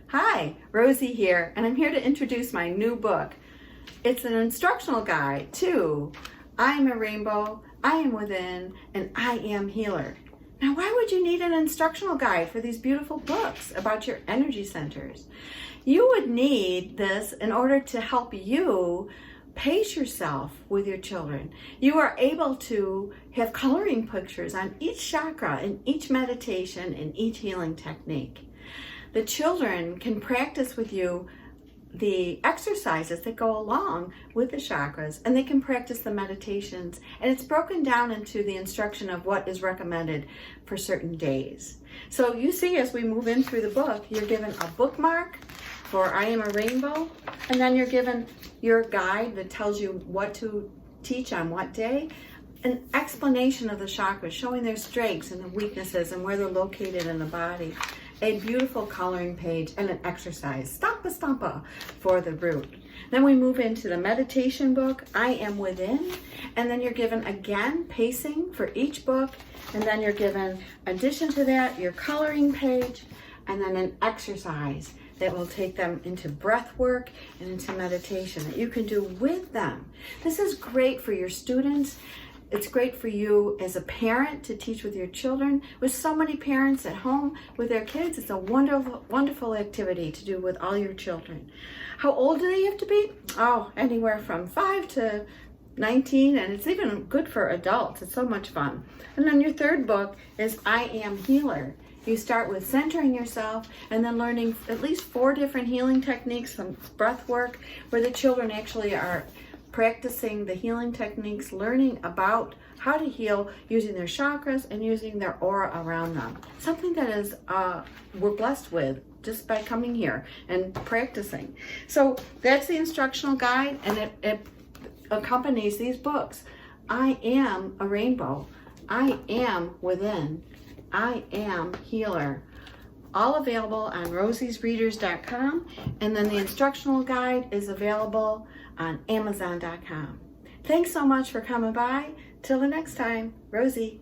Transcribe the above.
Hi, Rosie here, and I'm here to introduce my new book. It's an instructional guide to I am a rainbow, I am within, and I am healer. Now, why would you need an instructional guide for these beautiful books about your energy centers? You would need this in order to help you pace yourself with your children. You are able to have coloring pictures on each chakra in each meditation and each healing technique. The children can practice with you the exercises that go along with the chakras, and they can practice the meditations, and it's broken down into the instruction of what is recommended for certain days. So you see, as we move in through the book, you're given a bookmark for I am a rainbow, and then you're given your guide that tells you what to teach on what day, an explanation of the chakras, showing their strengths and the weaknesses and where they're located in the body, a beautiful coloring page, and an exercise, stampa for the root. Then we move into the meditation book, I Am Within, and then you're given again pacing for each book, and then you're given, addition to that, your coloring page, and then an exercise that will take them into breath work and into meditation that you can do with them. This is great for your students. It's great for you as a parent to teach with your children. With so many parents at home with their kids, it's a wonderful, wonderful activity to do with all your children. How old do they have to be? Oh, anywhere from 5 to 19, and it's even good for adults. It's so much fun. And then your third book is I Am Healer. You start with centering yourself and then learning at least 4 different healing techniques, some breath work, where the children actually are practicing the healing techniques, learning about how to heal using their chakras and using their aura around them. Something that is we're blessed with just by coming here and practicing. So that's the instructional guide, and it accompanies these books. I am a rainbow. I am within. I am healer. All available on rosiesreaders.com, and then the instructional guide is available on amazon.com. Thanks so much for coming by. Till the next time, Rosie.